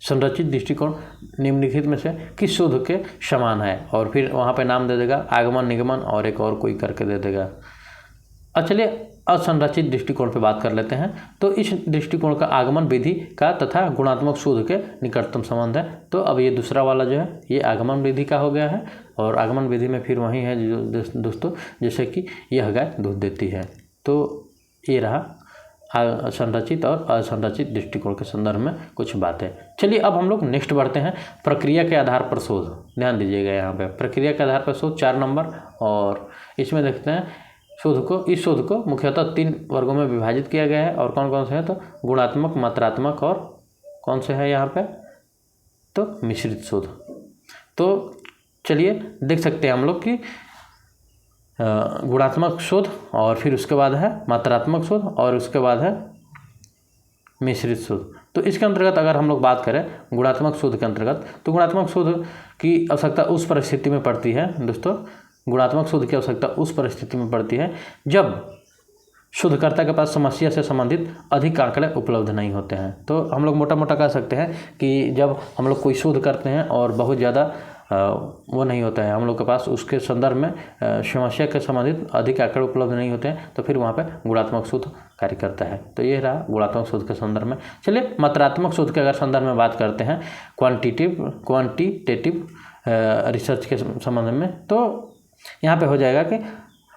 संरचित दृष्टिकोण निम्नलिखित में से किस शोध के समान है, और फिर वहाँ पे नाम दे देगा, आगमन, निगमन और एक और कोई करके दे देगा। अब चलिए असंरचित दृष्टिकोण पे बात कर लेते हैं। तो इस दृष्टिकोण का आगमन विधि का तथा गुणात्मक शोध के निकटतम संबंध है। तो अब ये दूसरा वाला जो है ये आगमन विधि का हो गया है, और आगमन विधि में फिर वही है जो दोस्तों, जैसे कि यह गाय दूध देती है। तो ये रहा संरचित और असंरचित दृष्टिकोण के संदर्भ में कुछ बातें। चलिए अब हम लोग नेक्स्ट बढ़ते हैं, प्रक्रिया के आधार पर शोध। ध्यान दीजिएगा यहाँ पे प्रक्रिया के आधार पर शोध 4 नंबर, और इसमें देखते हैं इस शोध को मुख्यतः 3 वर्गों में विभाजित किया गया है। और कौन कौन से हैं, तो गुणात्मक, मात्रात्मक और कौन से है यहाँ पे, तो मिश्रित शोध। तो चलिए देख सकते हैं हम लोग कि गुणात्मक शोध, और फिर उसके बाद है मात्रात्मक शोध, और उसके बाद है मिश्रित शोध। तो इसके अंतर्गत अगर हम लोग बात करें गुणात्मक शोध के अंतर्गत, तो गुणात्मक शोध की आवश्यकता उस परिस्थिति में पड़ती है दोस्तों, गुणात्मक शोध की आवश्यकता उस परिस्थिति में पड़ती है जब शोधकर्ता के पास समस्या से संबंधित अधिक आंकड़े उपलब्ध नहीं होते हैं। तो हम लोग मोटा मोटा कह सकते हैं कि जब हम लोग कोई शोध करते हैं और बहुत ज़्यादा वो नहीं होता है हम लोग के पास, उसके संदर्भ में समस्या के संबंधित अधिक आंकड़े उपलब्ध नहीं होते हैं, तो फिर वहाँ पे गुणात्मक शोध कार्य करता है। तो ये रहा गुणात्मक शोध के संदर्भ में। चलिए मात्रात्मक शोध के अगर संदर्भ में बात करते हैं, क्वांटिटेटिव रिसर्च के संबंध में, तो यहाँ पे हो जाएगा कि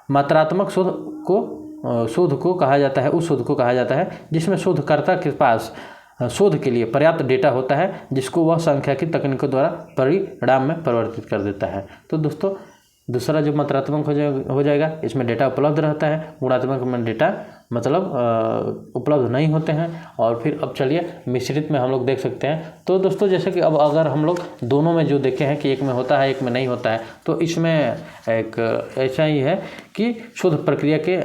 मात्रात्मक शोध को कहा जाता है, उस शोध को कहा जाता है जिसमें शोधकर्ता के पास शोध के लिए पर्याप्त डेटा होता है, जिसको वह सांख्यिकी तकनीकों द्वारा परिणाम में परिवर्तित कर देता है। तो दोस्तों दूसरा जो मात्रात्मक हो जाएगा, इसमें डेटा उपलब्ध रहता है। गुणात्मक में डेटा मतलब उपलब्ध नहीं होते हैं। और फिर अब चलिए मिश्रित में हम लोग देख सकते हैं। तो दोस्तों जैसे कि अब अगर हम लोग दोनों में जो देखे हैं कि एक में होता है एक में नहीं होता है, तो इसमें एक ऐसा ही है कि शोध प्रक्रिया के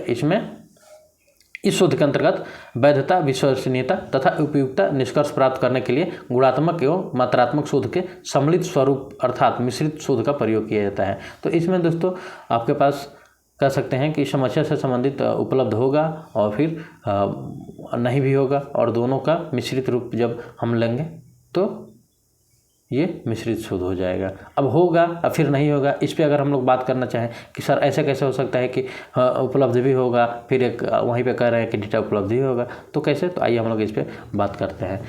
इस शोध के अंतर्गत वैधता, विश्वसनीयता तथा उपयुक्तता निष्कर्ष प्राप्त करने के लिए गुणात्मक एवं मात्रात्मक शोध के सम्मिलित स्वरूप अर्थात मिश्रित शोध का प्रयोग किया जाता है। तो इसमें दोस्तों आपके पास कह सकते हैं कि समस्या से संबंधित उपलब्ध होगा और फिर नहीं भी होगा, और दोनों का मिश्रित रूप जब हम लेंगे तो ये मिश्रित शोध हो जाएगा। अब होगा और फिर नहीं होगा, इस पे अगर हम लोग बात करना चाहें कि सर ऐसे कैसे हो सकता है कि उपलब्ध भी होगा, फिर एक वहीं पे कह रहे हैं कि डेटा उपलब्ध भी होगा, तो कैसे? तो आइए हम लोग इस पे बात करते हैं।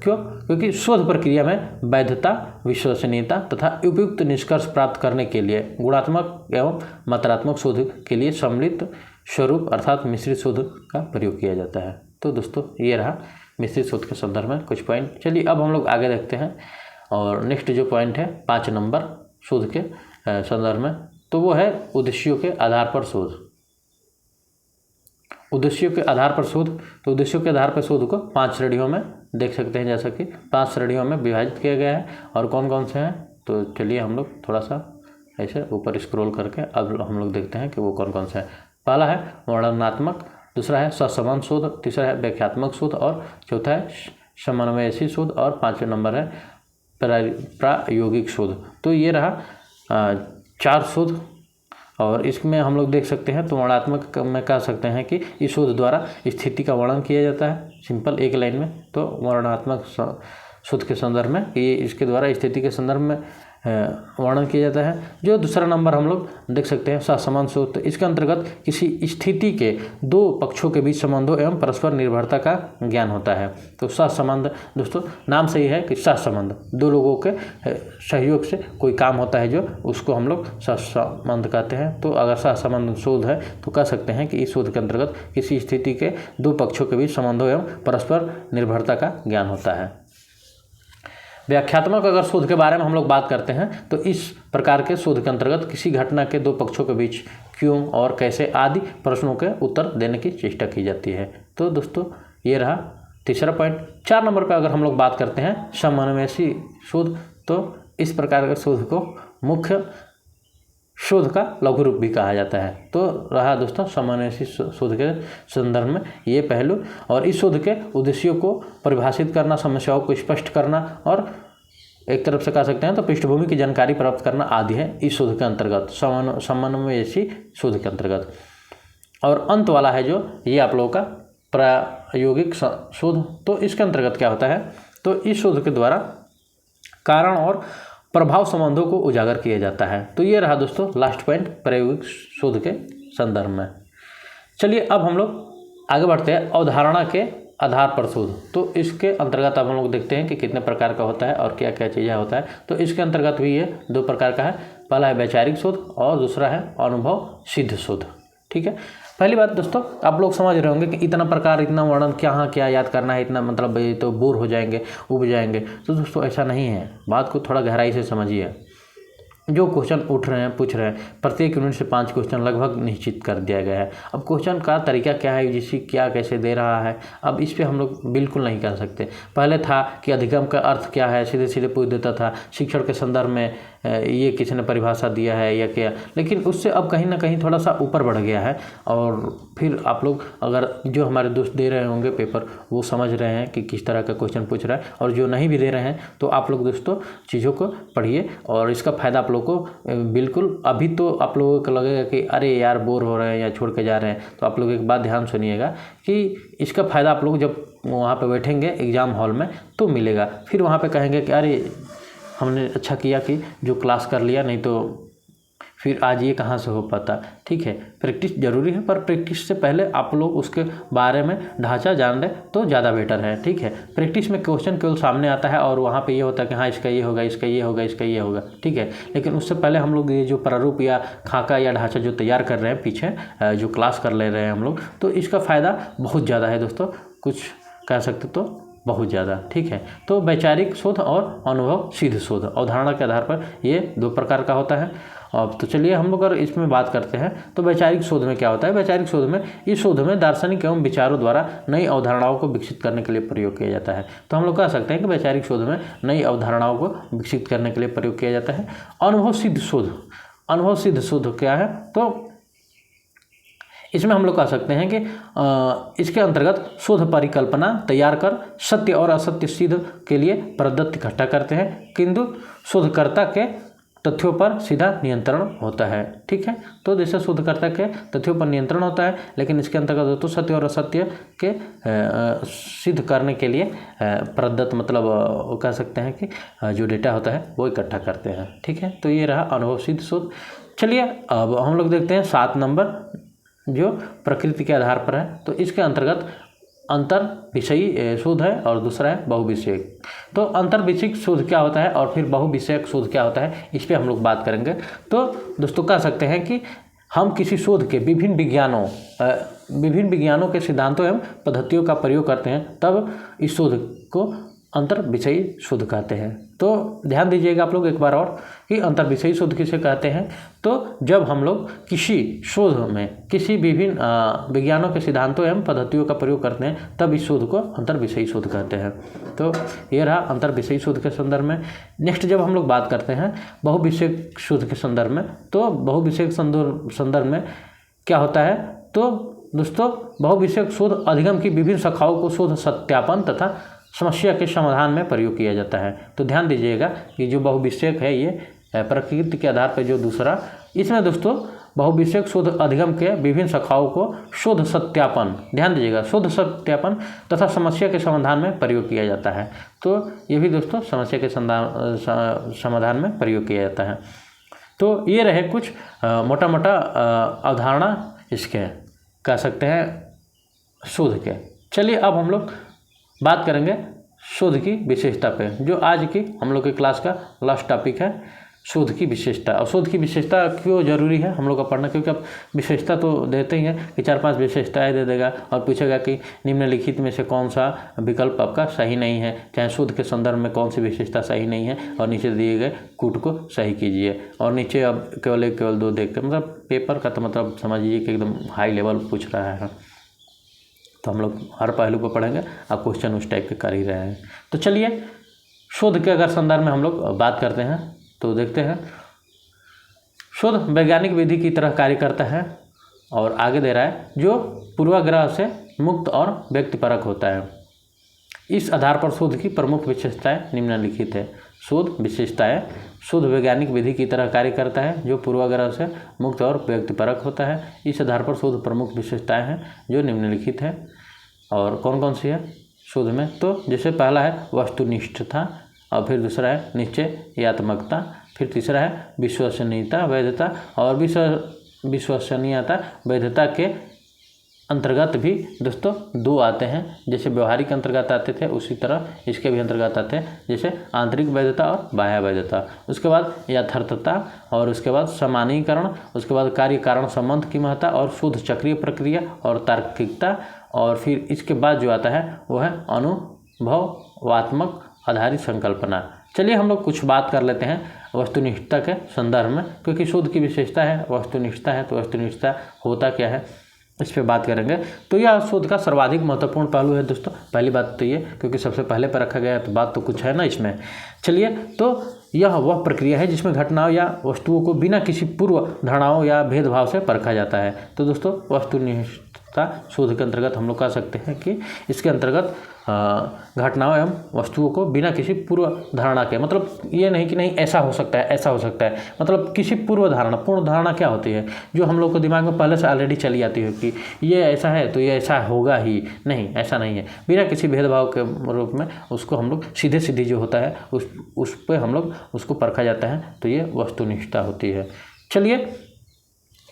क्यों? क्योंकि शोध प्रक्रिया में वैधता, विश्वसनीयता तथा उपयुक्त निष्कर्ष प्राप्त करने के लिए गुणात्मक एवं मात्रात्मक शोध के लिए सम्मिलित स्वरूप अर्थात मिश्रित शोध का प्रयोग किया जाता है। तो दोस्तों ये रहा मिश्रित शोध के संदर्भ में कुछ पॉइंट। चलिए अब हम लोग आगे देखते हैं, और नेक्स्ट जो पॉइंट है 5 नंबर शोध के संदर्भ में, तो वो है उद्देश्यों के आधार पर शोध। उद्देश्यों के आधार पर शोध, तो उद्देश्यों के आधार पर शोध को 5 श्रेणियों में देख सकते हैं, जैसा कि 5 श्रेणियों में विभाजित किया गया है। और कौन कौन से हैं, तो चलिए हम लोग थोड़ा सा ऐसे ऊपर स्क्रॉल करके अब हम लोग देखते हैं कि वो कौन कौन से हैं। पहला है वर्णनात्मक, दूसरा है सहसंबंध शोध, तीसरा है व्याख्यात्मक शोध, और चौथा है समन्वयशी शोध, और 5वें नंबर है प्रायोगिक शोध। तो ये रहा 4 शोध, और इसमें हम लोग देख सकते हैं तो वर्णनात्मक में कह सकते हैं कि इस शोध द्वारा स्थिति का वर्णन किया जाता है, सिंपल एक लाइन में। तो वर्णनात्मक शोध के संदर्भ में ये इसके द्वारा स्थिति के संदर्भ में वर्णन किया जाता है। जो दूसरा नंबर हम लोग देख सकते हैं सहसंबंध शोध, तो इसके अंतर्गत किसी स्थिति के 2 पक्षों के बीच संबंधों एवं परस्पर निर्भरता का ज्ञान होता है। तो सहसंबंध दोस्तों नाम से ही है कि सहसंबंध, 2 लोगों के सहयोग से कोई काम होता है जो उसको हम लोग सहसंबंध कहते हैं। तो अगर सहसंबंध शोध है तो कह सकते हैं कि इस शोध के अंतर्गत किसी स्थिति के 2 पक्षों के बीच संबंधों एवं परस्पर निर्भरता का ज्ञान होता है। व्याख्यात्मक अगर शोध के बारे में हम लोग बात करते हैं तो इस प्रकार के शोध के अंतर्गत किसी घटना के 2 पक्षों के बीच क्यों और कैसे आदि प्रश्नों के उत्तर देने की चेष्टा की जाती है। तो दोस्तों ये रहा तीसरा पॉइंट। 4 नंबर पर अगर हम लोग बात करते हैं समन्वयशी शोध, तो इस प्रकार के शोध को मुख्य शोध का लघु रूप भी कहा जाता है। तो रहा दोस्तों समन्वयशी शोध के संदर्भ में ये पहलू, और इस शोध के उद्देश्यों को परिभाषित करना, समस्याओं को स्पष्ट करना, और एक तरफ से कह सकते हैं तो पृष्ठभूमि की जानकारी प्राप्त करना आदि है इस शोध के अंतर्गत, समन्वयशी शोध के अंतर्गत। और अंत वाला है जो ये आप लोगों का प्रायोगिक शोध। तो इसके अंतर्गत क्या होता है, तो इस शोध के द्वारा कारण और प्रभाव संबंधों को उजागर किया जाता है। तो ये रहा दोस्तों लास्ट पॉइंट प्रायोगिक शोध के संदर्भ में। चलिए अब हम लोग आगे बढ़ते हैं अवधारणा के आधार पर शोध। तो इसके अंतर्गत अब हम लोग देखते हैं कि कितने प्रकार का होता है और क्या क्या चीज़ें होता है। तो इसके अंतर्गत भी ये 2 प्रकार का है, पहला है वैचारिक शोध और दूसरा है अनुभव सिद्ध शोध। ठीक है, पहली बात दोस्तों आप लोग समझ रहे होंगे कि इतना प्रकार, इतना वर्णन क्या याद करना है, इतना मतलब ये तो बोर हो जाएंगे, उब जाएंगे। तो दोस्तों ऐसा नहीं है, बात को थोड़ा गहराई से समझिए। जो क्वेश्चन उठ रहे हैं, पूछ रहे हैं, प्रत्येक यूनिट से 5 क्वेश्चन लगभग निश्चित कर दिया गया है। अब क्वेश्चन का तरीका क्या है, यूजीसी क्या कैसे दे रहा है, अब इस पे हम लोग बिल्कुल नहीं कर सकते। पहले था कि अधिगम का अर्थ क्या है, सीधे सीधे पूछ देता था, शिक्षण के संदर्भ में ये किसी ने परिभाषा दिया है या क्या, लेकिन उससे अब कहीं ना कहीं थोड़ा सा ऊपर बढ़ गया है। और फिर आप लोग अगर जो हमारे दोस्त दे रहे होंगे पेपर, वो समझ रहे हैं कि किस तरह का क्वेश्चन पूछ रहा है, और जो नहीं भी दे रहे हैं तो आप लोग दोस्तों चीज़ों को पढ़िए, और इसका फ़ायदा आप लोग को बिल्कुल। अभी तो आप लोगों को लगेगा कि अरे यार बोर हो रहे हैं या छोड़ के जा रहे हैं, तो आप लोग एक बात ध्यान सुनिएगा कि इसका फ़ायदा आप लोग जब वहाँ पे बैठेंगे एग्ज़ाम हॉल में तो मिलेगा। फिर वहाँ पे कहेंगे कि अरे हमने अच्छा किया कि जो क्लास कर लिया, नहीं तो फिर आज ये कहाँ से हो पाता। ठीक है, प्रैक्टिस ज़रूरी है, पर प्रैक्टिस से पहले आप लोग उसके बारे में ढांचा जान लें तो ज़्यादा बेटर है। ठीक है, प्रैक्टिस में क्वेश्चन केवल सामने आता है और वहाँ पे ये होता है कि हाँ इसका ये होगा, इसका ये होगा, इसका ये होगा। ठीक है, लेकिन उससे पहले हम लोग ये जो प्रारूप या खाका या ढांचा जो तैयार कर रहे हैं पीछे, जो क्लास कर ले रहे हैं हम लोग, तो इसका फ़ायदा बहुत ज़्यादा है दोस्तों, कुछ कह सकते तो बहुत ज़्यादा। ठीक है, तो वैचारिक शोध और अनुभव सिद्ध शोध अवधारणा के आधार पर ये 2 प्रकार का होता है। अब तो चलिए हम लोग अगर इसमें बात करते हैं तो वैचारिक शोध में क्या होता है। वैचारिक शोध में, इस शोध में दार्शनिक एवं विचारों द्वारा नई अवधारणाओं को विकसित करने के लिए प्रयोग किया जाता है। तो हम लोग कह सकते हैं कि वैचारिक शोध में नई अवधारणाओं को विकसित करने के लिए प्रयोग किया जाता है। अनुभव सिद्ध शोध, अनुभव सिद्ध शोध क्या है, तो इसमें हम लोग कह सकते हैं कि इसके अंतर्गत शोध परिकल्पना तैयार कर सत्य और असत्य सिद्ध के लिए प्रदत्त इकट्ठा करते हैं, किंतु शोधकर्ता के तथ्यों पर सीधा नियंत्रण होता है। ठीक है, तो जैसे शोधकर्ता के तथ्यों पर नियंत्रण होता है, लेकिन इसके अंतर्गत दोस्तों सत्य और असत्य के सिद्ध करने के लिए प्रदत्त मतलब कह सकते हैं कि जो डेटा होता है वो इकट्ठा करते हैं। ठीक है, तो ये रहा अनुभव सिद्ध शोध। चलिए अब हम लोग देखते हैं 7 नंबर जो प्रकृति के आधार पर है। तो इसके अंतर्गत अंतर विषयी शोध है और दूसरा है बहुविषयक। तो अंतर विषयक शोध क्या होता है और फिर बहुविषयक शोध क्या होता है, इस पर हम लोग बात करेंगे। तो दोस्तों कह सकते हैं कि हम किसी शोध के विभिन्न विज्ञानों के सिद्धांतों एवं पद्धतियों का प्रयोग करते हैं, तब इस शोध को अंतर विषयी शोध कहते हैं। तो ध्यान दीजिएगा आप लोग एक बार और कि अंतर विषयी शोध किसे कहते हैं। तो जब हम लोग किसी शोध में किसी विभिन्न विज्ञानों के सिद्धांतों एवं पद्धतियों का प्रयोग करते हैं, तब इस शोध को अंतर विषयी शोध कहते हैं। तो ये रहा अंतर विषयी शोध के संदर्भ में। नेक्स्ट जब हम लोग बात करते हैं बहुविषयक शोध के संदर्भ में, तो बहुविषयक संदर्भ में क्या होता है। तो दोस्तों बहुविषयक शोध अधिगम की विभिन्न शाखाओं को शोध सत्यापन तथा समस्या के समाधान में प्रयोग किया जाता है। तो ध्यान दीजिएगा कि जो बहुविषयक है ये प्रकृति के आधार पर जो दूसरा, इसमें दोस्तों बहुविषयक शोध अधिगम के विभिन्न शाखाओं को शोध सत्यापन, ध्यान दीजिएगा, शोध सत्यापन तथा समस्या के समाधान में प्रयोग किया जाता है। तो ये भी दोस्तों समस्या के समाधान में प्रयोग किया जाता है। तो ये रहे कुछ मोटा मोटा अवधारणा इसके कह सकते हैं शोध के। चलिए अब हम लोग बात करेंगे शोध की विशेषता पे, जो आज की हम लोग के क्लास का लास्ट टॉपिक है, शोध की विशेषता। और शोध की विशेषता क्यों जरूरी है हम लोग का पढ़ना, क्योंकि अब विशेषता तो देते ही हैं कि 4-5 विशेषताएं दे देगा और पूछेगा कि निम्नलिखित में से कौन सा विकल्प आपका सही नहीं है, चाहे शोध के संदर्भ में कौन सी विशेषता सही नहीं है, और नीचे दिए गए कूट को सही कीजिए। और नीचे अब केवल 2 देख कर, मतलब पेपर का तो मतलब समझिए कि एकदम हाई लेवल पूछ रहा है। तो हम लोग हर पहलू को पढ़ेंगे, आप क्वेश्चन उस टाइप के कर ही रहे हैं। तो चलिए शोध के अगर संदर्भ में हम लोग बात करते हैं तो देखते हैं, शोध वैज्ञानिक विधि की तरह कार्य करता है और आगे दे रहा है जो पूर्वाग्रह से मुक्त और व्यक्तिपरक होता है। इस आधार पर शोध की प्रमुख विशेषताएं निम्नलिखित है। शोध विशेषताएं, शोध वैज्ञानिक विधि की तरह कार्य करता है जो पूर्वाग्रह से मुक्त और व्यक्तिपरक होता है। इस आधार पर शोध प्रमुख विशेषताएं हैं जो निम्नलिखित है। और कौन कौन सी है शोध में, तो जैसे पहला है वस्तुनिष्ठता, और फिर दूसरा है निश्चयात्मकता, फिर तीसरा है विश्वसनीयता वैधता, और विश्वसनीयता वैधता के अंतर्गत भी दोस्तों 2 आते हैं। जैसे व्यवहारिक अंतर्गत आते थे उसी तरह इसके भी अंतर्गत आते हैं, जैसे आंतरिक वैधता और बाह्य वैधता। उसके बाद यथार्थता, और उसके बाद सामान्यीकरण, उसके बाद कार्य कारण संबंध की महत्ता, और शोध चक्रीय प्रक्रिया और तार्किकता, और फिर इसके बाद जो आता है वो है अनुभवात्मक आधारित संकल्पना। चलिए हम लोग कुछ बात कर लेते हैं वस्तुनिष्ठता के संदर्भ में, क्योंकि शोध की विशेषता है वस्तुनिष्ठता है, तो वस्तुनिष्ठता होता क्या है इस पे बात करेंगे। तो यह शोध का सर्वाधिक महत्वपूर्ण पहलू है दोस्तों। पहली बात तो ये, क्योंकि सबसे पहले पर रखा गया है तो बात तो कुछ है ना इसमें। चलिए, तो यह वह प्रक्रिया है जिसमें घटनाओं या वस्तुओं को बिना किसी पूर्व धारणाओं या भेदभाव से परखा जाता है। तो दोस्तों वस्तुनिष्ठता शोध के अंतर्गत हम लोग कह सकते हैं कि इसके अंतर्गत घटनाओं एवं वस्तुओं को बिना किसी पूर्व धारणा के, मतलब ये नहीं कि नहीं ऐसा हो सकता है ऐसा हो सकता है, मतलब किसी पूर्व धारणा क्या होती है जो हम लोग को दिमाग में पहले से ऑलरेडी चली आती है कि ये ऐसा है तो ये ऐसा होगा ही, नहीं ऐसा नहीं है, बिना किसी भेदभाव के रूप में उसको हम लोग सीधे जो होता है उस पर हम लोग उसको परखा जाता है, तो ये वस्तुनिष्ठता होती है। चलिए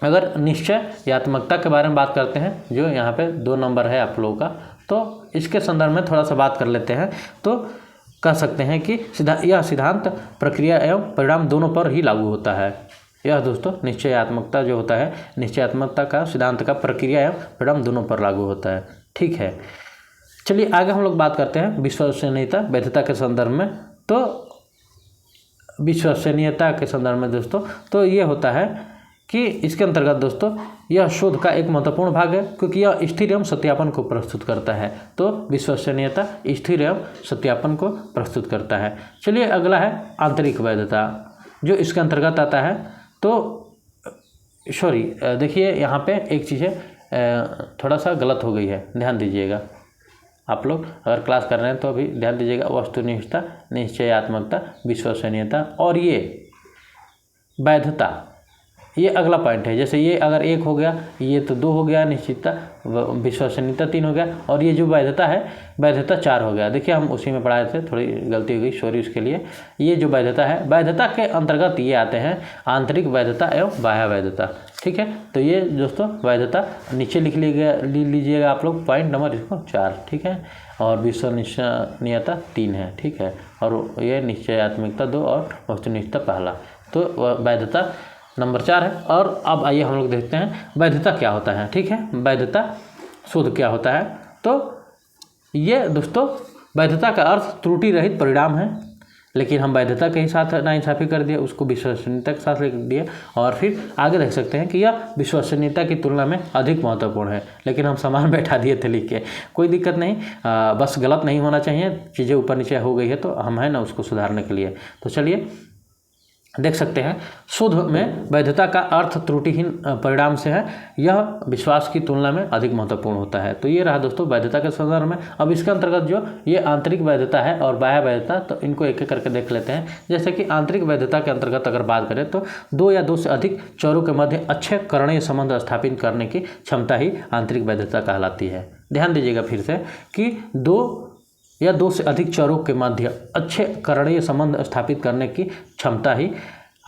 अगर निश्चयात्मकता के बारे में बात करते हैं, जो यहाँ पे 2 नंबर है आप लोगों का, तो इसके संदर्भ में थोड़ा सा बात कर लेते हैं। तो कह सकते हैं कि यह सिद्धांत प्रक्रिया एवं परिणाम दोनों पर ही लागू होता है। यह दोस्तों निश्चयात्मकता जो होता है, निश्चयात्मकता का सिद्धांत का प्रक्रिया एवं परिणाम दोनों पर लागू होता है। ठीक है, चलिए आगे हम लोग बात करते हैं विश्वसनीयता वैधता के संदर्भ में। तो विश्वसनीयता के संदर्भ में दोस्तों तो ये होता है कि इसके अंतर्गत दोस्तों यह शोध का एक महत्वपूर्ण भाग है, क्योंकि यह स्थिर एवं सत्यापन को प्रस्तुत करता है। तो विश्वसनीयता स्थिर एवं सत्यापन को प्रस्तुत करता है। चलिए अगला है आंतरिक वैधता, जो इसके अंतर्गत आता है। तो देखिए यहाँ पे एक चीज़ है थोड़ा सा गलत हो गई है, ध्यान दीजिएगा। आप लोग अगर क्लास कर रहे हैं तो अभी ध्यान दीजिएगा, वस्तुनिष्ठता निश्चयात्मकता विश्वसनीयता, और ये वैधता, ये अगला पॉइंट है। जैसे ये अगर 1 हो गया, ये तो 2 हो गया, निश्चितता, विश्वसनीयता 3 हो गया, और ये जो वैधता है, वैधता 4 हो गया। देखिए हम उसी में पढ़ाए थे, थोड़ी गलती हो गई, सॉरी उसके लिए। ये जो वैधता है, वैधता के अंतर्गत ये आते हैं आंतरिक वैधता एवं बाह्य वैधता। ठीक है, तो ये दोस्तों वैधता नीचे लिख लीजिएगा आप लोग, पॉइंट नंबर इसको 4। ठीक है, और विश्वसनीयता 3 है। ठीक है, और ये निश्चयात्मकता 2 और वस्तुनिष्ठता पहला। तो वैधता नंबर 4 है। और अब आइए हम लोग देखते हैं वैधता क्या होता है। ठीक है, वैधता शोध क्या होता है। तो ये दोस्तों वैधता का अर्थ त्रुटि रहित परिणाम है, लेकिन हम वैधता के ही साथ नाइंसाफ़ी कर दिए, उसको विश्वसनीयता के साथ लिख दिए, और फिर आगे देख सकते हैं कि यह विश्वसनीयता की तुलना में अधिक महत्वपूर्ण है, लेकिन हम समान बैठा दिए थे लिख के। कोई दिक्कत नहीं, बस गलत नहीं होना चाहिए, चीज़ें ऊपर नीचे हो गई है तो हम है ना उसको सुधारने के लिए। तो चलिए देख सकते हैं, शोध में वैधता का अर्थ त्रुटिहीन परिणाम से है, यह विश्वास की तुलना में अधिक महत्वपूर्ण होता है। तो ये रहा दोस्तों वैधता के संदर्भ में। अब इसके अंतर्गत जो ये आंतरिक वैधता है और बाह्य वैधता, तो इनको एक एक करके देख लेते हैं। जैसे कि आंतरिक वैधता के अंतर्गत अगर बात करें तो 2 या 2 से अधिक चरों के मध्य अच्छे करणीय संबंध स्थापित करने की क्षमता ही आंतरिक वैधता कहलाती है। ध्यान दीजिएगा फिर से कि 2 या 2 से अधिक चरों के मध्य अच्छे करणीय संबंध स्थापित करने की क्षमता ही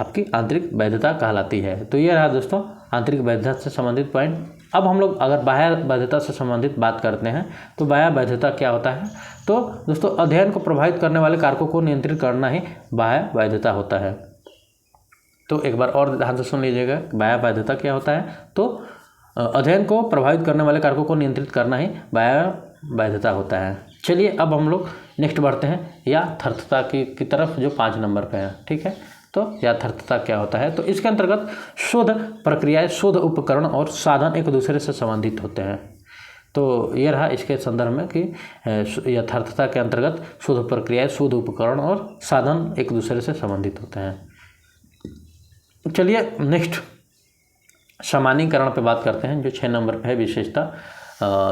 आपकी आंतरिक वैधता कहलाती है। तो ये रहा दोस्तों आंतरिक वैधता से संबंधित पॉइंट। अब हम लोग अगर बाह्य वैधता से संबंधित बात करते हैं तो बाह्य वैधता क्या होता है। तो दोस्तों अध्ययन को प्रभावित करने वाले कारकों को नियंत्रित करना ही बाह्य वैधता होता है। तो एक बार और ध्यान से सुन लीजिएगा, बाह्य वैधता क्या होता है। तो अध्ययन को प्रभावित करने वाले कारकों को नियंत्रित करना ही बाह्य वैधता होता है। चलिए अब हम लोग नेक्स्ट बढ़ते हैं यथार्थता की तरफ, जो 5 नंबर पे है। ठीक है, तो यथार्थता क्या होता है। तो इसके अंतर्गत शोध प्रक्रियाएं, शोध उपकरण और साधन एक दूसरे से संबंधित होते हैं। तो ये रहा इसके संदर्भ में कि यथार्थता के अंतर्गत शोध प्रक्रियाएं, शोध उपकरण और साधन एक दूसरे से संबंधित होते हैं। चलिए नेक्स्ट सामान्यीकरण पे बात करते हैं, जो 6 नंबर पे है विशेषता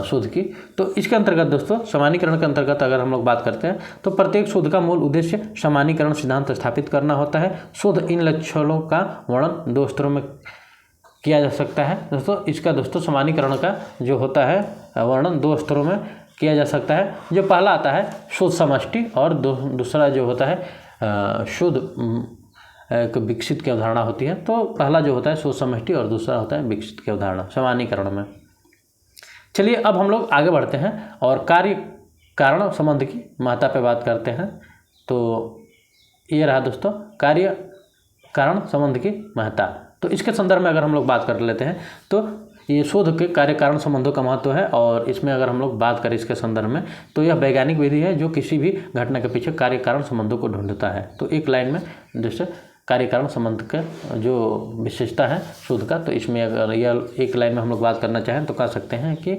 शोध की। तो इसके अंतर्गत दोस्तों सामान्यीकरण के अंतर्गत अगर हम लोग बात करते हैं तो प्रत्येक शोध का मूल उद्देश्य सामान्यीकरण सिद्धांत स्थापित करना होता है। शोध इन लक्षणों का वर्णन 2 स्तरों में किया जा सकता है। दोस्तों इसका दोस्तों सामान्यीकरण का जो होता है वर्णन 2 स्तरों में किया जा सकता है। जो पहला आता है शोध समष्टि, और दूसरा जो होता है शोध एक विकसित की अवधारणा होती है। तो पहला जो होता है शोध समष्टि और दूसरा होता है विकसित की अवधारणा सामान्यीकरण में। चलिए अब हम लोग आगे बढ़ते हैं और कार्य कारण संबंध की महत्ता पे बात करते हैं। तो ये रहा दोस्तों कार्य कारण संबंध की महत्ता। तो इसके संदर्भ में अगर हम लोग बात कर लेते हैं तो ये शोध के कार्य कारण संबंधों का महत्व है, और इसमें अगर हम लोग बात करें इसके संदर्भ में तो यह वैज्ञानिक विधि है जो किसी भी घटना के पीछे कार्य कारण संबंधों को ढूंढता है। तो एक लाइन में जैसे कार्य कारण संबंध का जो विशेषता है शोध का, तो इसमें अगर यह एक लाइन में हम लोग बात करना चाहें तो कह सकते हैं कि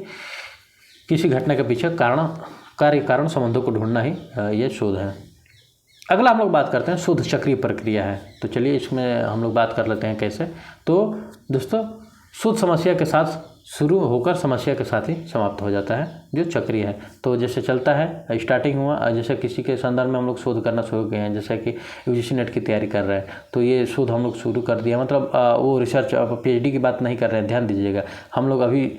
किसी घटना के पीछे कार्य कारण संबंधों को ढूंढना ही ये शोध है। अगला हम लोग बात करते हैं शोध चक्रीय प्रक्रिया है। तो चलिए इसमें हम लोग बात कर लेते हैं कैसे। तो दोस्तों शोध समस्या के साथ शुरू होकर समस्या के साथ ही समाप्त हो जाता है, जो चक्रीय है। तो जैसे चलता है, स्टार्टिंग हुआ, जैसे किसी के संदर्भ में हम लोग शोध करना शुरू किए हैं, जैसे कि यूजीसी नेट की तैयारी कर रहे हैं, तो ये शोध हम लोग शुरू कर दिया, मतलब वो रिसर्च पीएचडी की बात नहीं कर रहे हैं, ध्यान दीजिएगा। हम लोग अभी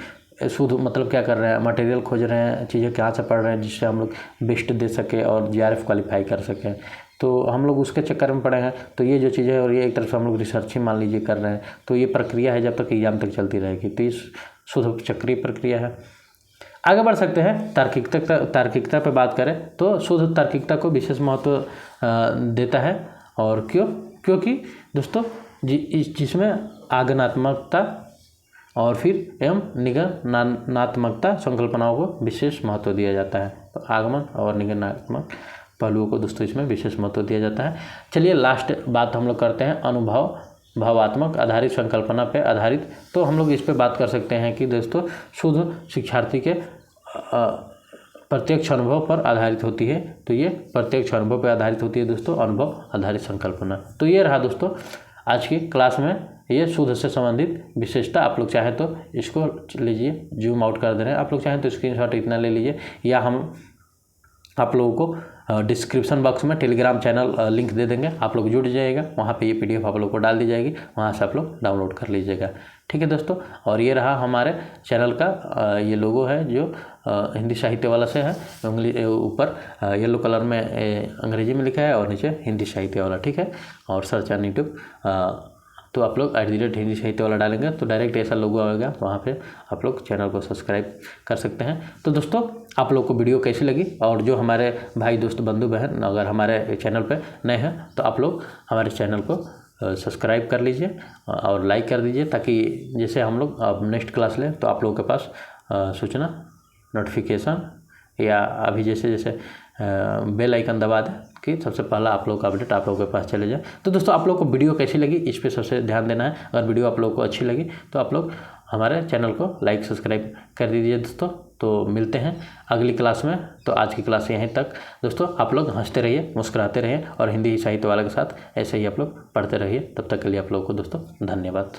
शोध मतलब क्या कर रहे हैं, मटेरियल खोज रहे हैं, चीज़ें कहाँ से पढ़ रहे हैं जिससे हम लोग बेस्ट दे सके और जीआरएफ क्वालिफाई कर सकें। तो हम लोग उसके चक्कर में पड़े हैं। तो ये जो चीज़ें है, और ये एक तरफ से हम लोग रिसर्च ही मान लीजिए कर रहे हैं, तो ये प्रक्रिया है जब तक एग्जाम तक चलती रहेगी। तो इस शोध चक्रीय प्रक्रिया है। आगे बढ़ सकते हैं तार्किकता पे बात करें तो शोध तार्किकता को विशेष महत्व देता है। और क्योंकि दोस्तों जिसमें आगमनात्मकता और फिर एवं निगमनात्मकता संकल्पनाओं को विशेष महत्व दिया जाता है। तो आगमन और निगमनात्मक पहलुओं को दोस्तों इसमें विशेष महत्व दिया जाता है। चलिए लास्ट बात हम लोग करते हैं अनुभव भावात्मक आधारित संकल्पना पे आधारित। तो हम लोग इस पे बात कर सकते हैं कि दोस्तों शोध शिक्षार्थी के प्रत्यक्ष अनुभव पर आधारित होती है। तो ये प्रत्यक्ष अनुभव पर आधारित होती है दोस्तों अनुभव आधारित संकल्पना। तो ये रहा दोस्तों आज की क्लास में ये शोध से संबंधित विशेषता। आप लोग चाहें तो इसको लीजिए, जूम आउट कर दे रहे हैं, आप लोग चाहें तो स्क्रीनशॉट इतना ले लीजिए, या हम आप लोगों को डिस्क्रिप्शन बॉक्स में टेलीग्राम चैनल लिंक दे देंगे, आप लोग जुड़ जाइएगा, वहाँ पे ये PDF आप लोग को डाल दी जाएगी, वहाँ से आप लोग डाउनलोड कर लीजिएगा। ठीक है दोस्तों, और ये रहा हमारे चैनल का ये लोगो है जो हिंदी साहित्य वाला से है, ऊपर येलो कलर में अंग्रेजी में लिखा है और नीचे हिंदी साहित्य वाला। ठीक है, और सर्च ऑन यूट्यूब तो आप लोग @हिंदी साहित्य वाला डालेंगे तो डायरेक्ट ऐसा लोगो आएगा, वहाँ पे आप लोग चैनल को सब्सक्राइब कर सकते हैं। तो दोस्तों आप लोग को वीडियो कैसी लगी, और जो हमारे भाई दोस्त बंधु बहन अगर हमारे चैनल पे नए हैं तो आप लोग हमारे चैनल को सब्सक्राइब कर लीजिए और लाइक कर दीजिए, ताकि जैसे हम लोग अब नेक्स्ट क्लास लें तो आप लोगों के पास सूचना नोटिफिकेशन या अभी जैसे बेल आइकन दबा दें कि सबसे पहला आप लोग का अपडेट आप लोगों के पास चले जाए। तो दोस्तों आप लोग को वीडियो कैसी लगी इस पे सबसे ध्यान देना है। अगर वीडियो आप लोगों को अच्छी लगी तो आप लोग हमारे चैनल को लाइक सब्सक्राइब कर दीजिए दोस्तों। तो मिलते हैं अगली क्लास में। तो आज की क्लास यहीं तक दोस्तों, आप लोग हंसते रहिए, मुस्कुराते रहिए और हिंदी साहित्य वाले के साथ ऐसे ही आप लोग पढ़ते रहिए। तब तक के लिए आप लोगों को दोस्तों धन्यवाद।